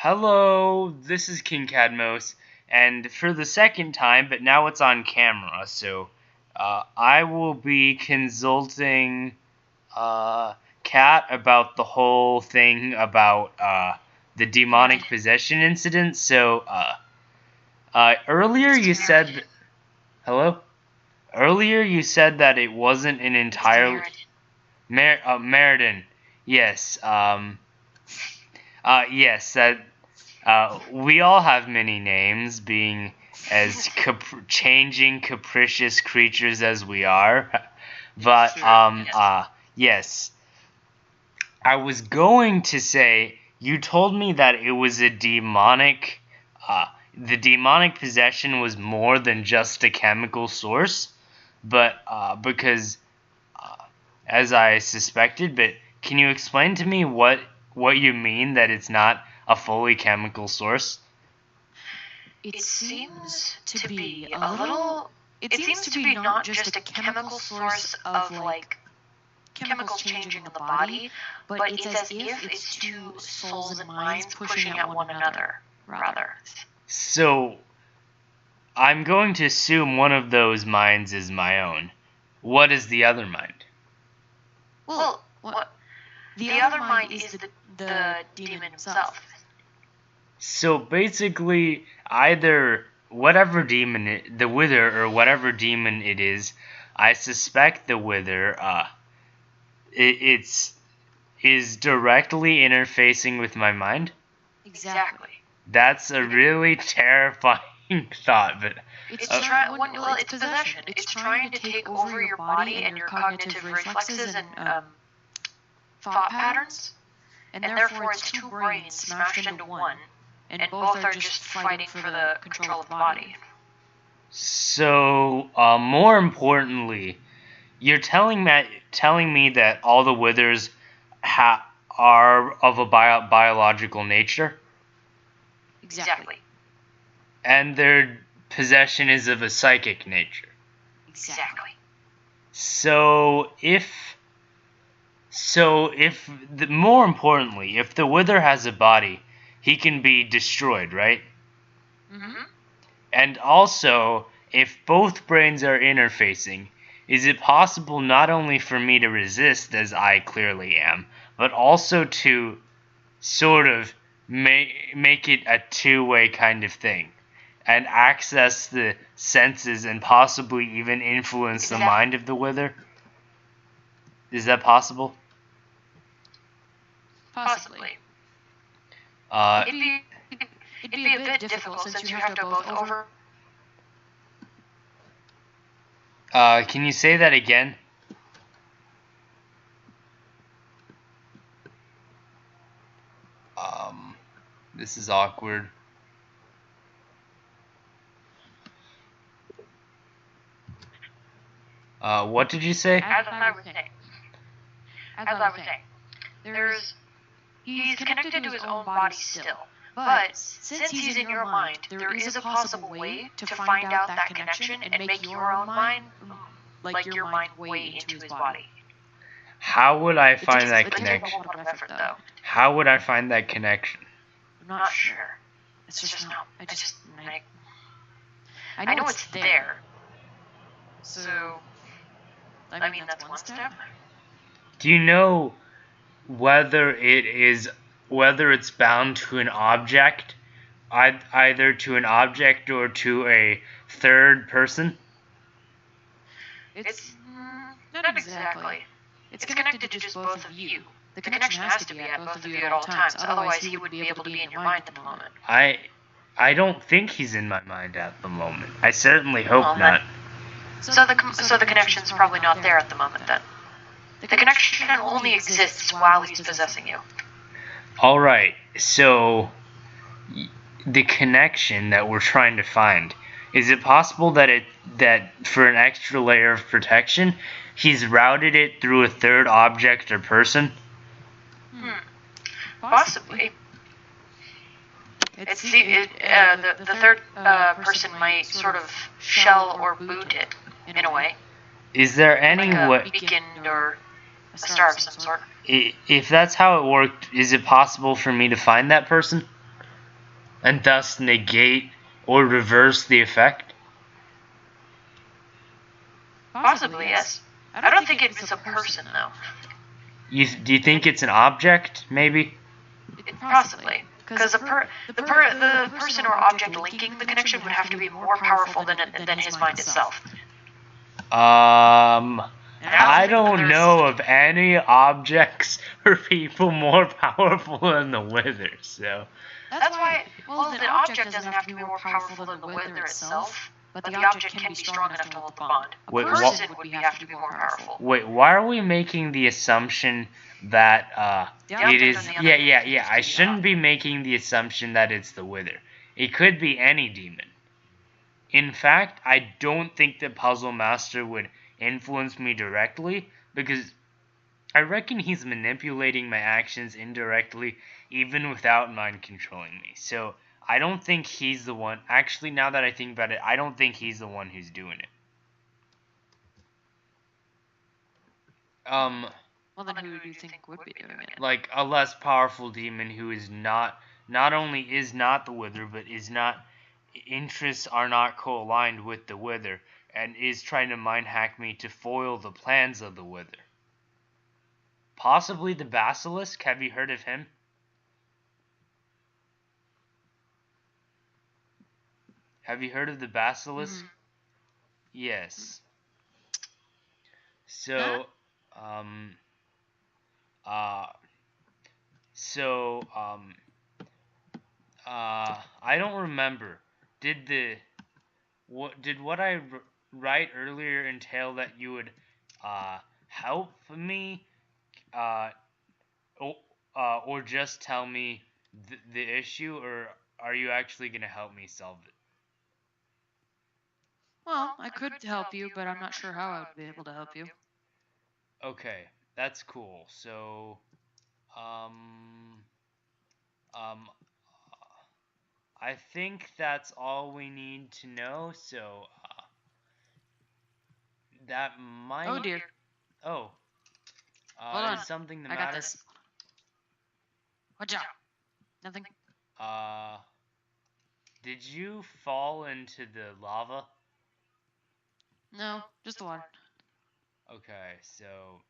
Hello, this is King Cadmos, and for the second time, but now it's on camera, so I will be consulting Kat about the whole thing about the demonic possession incident. So earlier you said, hello? Earlier you said that it wasn't an entire Meriden. Yes. Yes, that we all have many names, being as changing, capricious creatures as we are. But yes, I was going to say you told me that it was a demonic. The demonic possession was more than just a chemical source, but because as I suspected. But can you explain to me what you mean that it's not a fully chemical source? It seems to be a little. It seems to be not just a chemical source of chemicals changing in the body, but it's as if it's two souls and minds pushing at one another, rather. So I'm going to assume one of those minds is my own. What is the other mind? Well, what? The other mind is the demon himself. So basically, either whatever demon, the Wither, or whatever demon it is, I suspect the Wither, is directly interfacing with my mind? Exactly. That's a really terrifying thought, but... It's possession. It's trying to take over your body and your cognitive reflexes and thought patterns, and therefore it's two brains smashed into one, and both are just fighting for the control of the body. So, more importantly, you're telling me that all the Withers are of a biological nature? Exactly. And their possession is of a psychic nature? Exactly. So, more importantly, if the Wither has a body, he can be destroyed, right? Mm-hmm. And also, if both brains are interfacing, is it possible not only for me to resist, as I clearly am, but also to sort of make it a two-way kind of thing, and access the senses and possibly even influence the mind of the Wither? Is that possible? Possibly. It'd be a bit difficult since you have to both over... Can you say that again? This is awkward. What did you say? As I was saying, he's connected to his own body still. But since he's in your mind, there is a possible way to find out that connection and make your own mind, like your mind, way into his body. How would I find that connection? It takes a lot of effort, though. How would I find that connection? I'm not sure. It's just not. I know it's there. So, I mean, that's one step. Do you know whether it's bound to an object, either to an object or to a third person? It's not exactly. It's connected to just both of you. The connection has to be at both of you at all times, otherwise he wouldn't be able to be in your mind at the moment. I don't think he's in my mind at the moment. I certainly hope not. So the connection's probably not there at the moment, then. The connection only exists while he's possessing you. Alright, so the connection that we're trying to find, is it possible that for an extra layer of protection, he's routed it through a third object or person? Possibly. The third person might sort of shell or boot it, in a way. Is there any way... Like a beacon or a star of some sort. If that's how it worked, is it possible for me to find that person? and thus negate or reverse the effect? Possibly, yes. I don't think it's a person, though. Do you think it's an object, maybe? Possibly. Because the person or object linking the connection would have to be more powerful than his mind itself. I don't know of any objects or people more powerful than the Wither, so... That's why, well, the object doesn't have to be more powerful than the Wither itself, but the object can be strong enough to hold the bond. A person would have to be more powerful. Wait, why are we making the assumption that, it is... Yeah, I shouldn't be making the assumption that it's the Wither. It could be any demon. In fact, I don't think the Puzzle Master would influence me directly, because I reckon he's manipulating my actions indirectly, even without mind controlling me. So, I don't think he's the one. Actually, now that I think about it, I don't think he's the one who's doing it. Well, then who do you think would be doing it? Like, a less powerful demon who is not only is not the Wither, but is not... interests are not co-aligned with the Wither, and is trying to mind hack me to foil the plans of the Wither. Possibly the Basilisk. Have you heard of him? Have you heard of the Basilisk? Yes. So, I don't remember. Did what I write earlier entail that you would help me, or just tell me the issue, or are you actually gonna help me solve it? Well, I could help you, but I'm not sure how I would be able to help you. Okay, that's cool. So, I think that's all we need to know. So, that might... Oh, dear. Oh. Hold on. Is something the I matter? got this. Watch out. Nothing. Did you fall into the lava? No, just the water. Okay, so...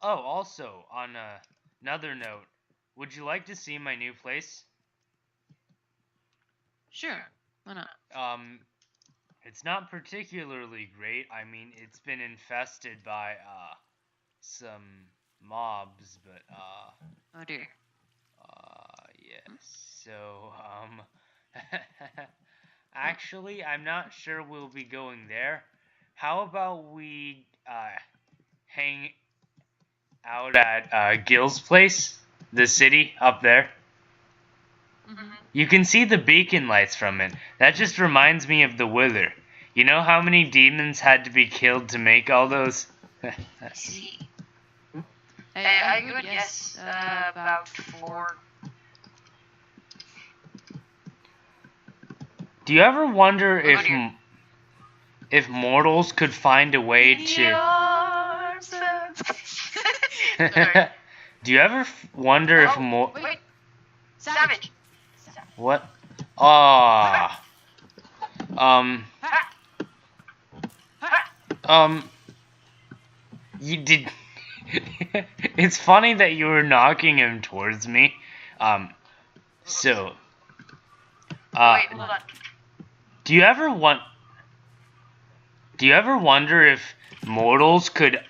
also, on another note, would you like to see my new place? Sure, why not? It's not particularly great. I mean, it's been infested by, some mobs, but, Oh dear. yes, so, actually, I'm not sure we'll be going there. How about we, hang out at, Gil's place? The city up there? You can see the beacon lights from it. That just reminds me of the Wither. You know how many demons had to be killed to make all those? See. I would guess about 4. Do you ever wonder if mortals could find a way to... Do you ever wonder if Wait. Savage. What? You did... It's funny that you were knocking him towards me. So... Wait, hold on. Do you ever wonder if mortals could,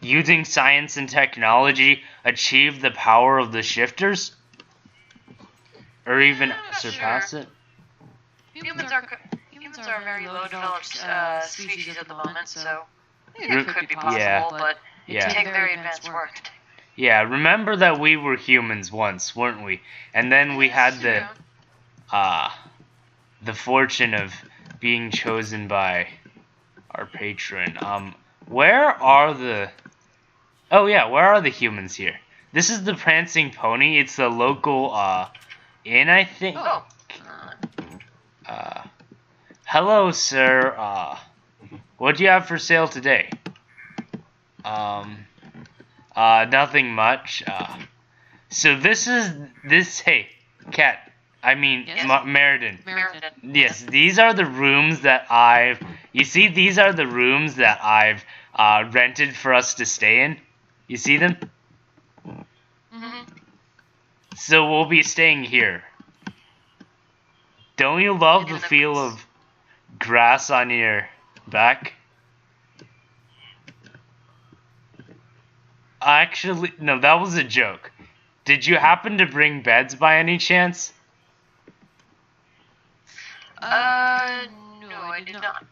using science and technology, achieve the power of the shifters? Or even surpass it? Humans are a very low-developed species at the moment, so it could be possible, but it takes very advanced work. Yeah, remember that we were humans once, weren't we? And then we had the fortune of being chosen by our patron. Where are the... Oh yeah, where are the humans here? This is the Prancing Pony. It's the local, inn, I think. Oh. Hello, sir. What do you have for sale today? Nothing much. So hey, Kat, I mean, Yes? Meriden. Meriden. Yes, these are the rooms that these are the rooms that I've rented for us to stay in. You see them? Mm-hmm. So we'll be staying here. Don't you love the feel of grass on your back? Actually, no, that was a joke. Did you happen to bring beds by any chance? No, I did not.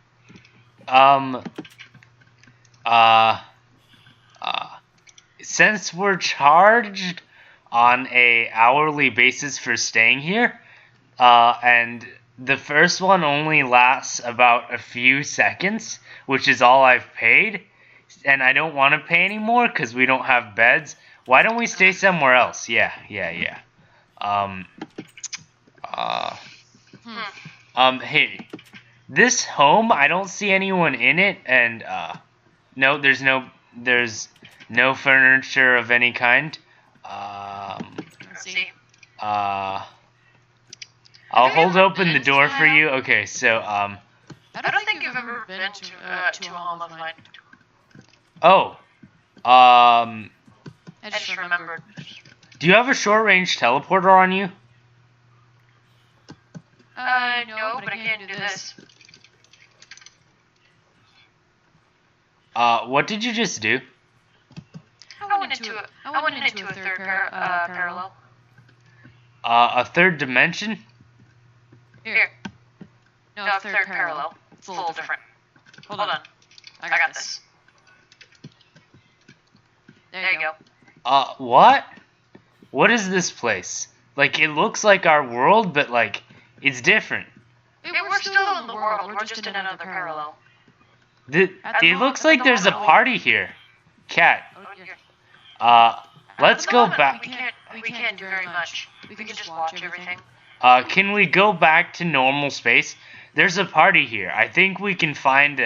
Since we're charged on a hourly basis for staying here, and the first one only lasts about a few seconds, which is all I've paid, and I don't want to pay anymore because we don't have beds. Why don't we stay somewhere else? Yeah. Hey, this home, I don't see anyone in it, and no, there's no furniture of any kind. Let's see. I'll hold open the door for you. Okay, so I don't think you've ever been to a home of mine. Oh, I just remembered. do you have a short-range teleporter on you? No, but I can do this. What did you just do? I went into a third parallel. A third dimension? Here. No, a third parallel. It's a little different. Hold on. I got this. There you go. What? What is this place? Like, it looks like our world, but, like, it's different. We're still in the world. We're just in another parallel. It looks like there's a party here. Cat. Let's go back. We can't do very much. We can just watch everything. Can we go back to normal space? There's a party here. I think we can find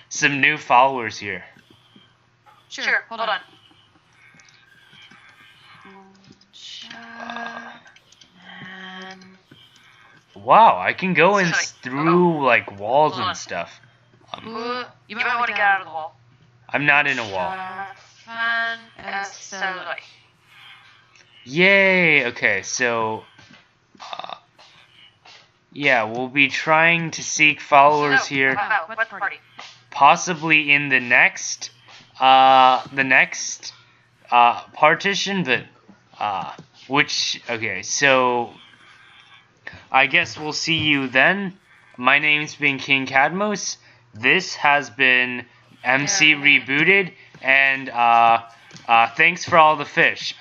some new followers here. Sure, hold on. Wow, I can go in through like walls and stuff. You might want to get out of the wall. I'm not in a wall. So Yay! Okay, so yeah, we'll be trying to seek followers here. What party? Possibly in the next partition, but okay, so I guess we'll see you then. My name's been King Cadmos. This has been MC Rebooted, and thanks for all the fish.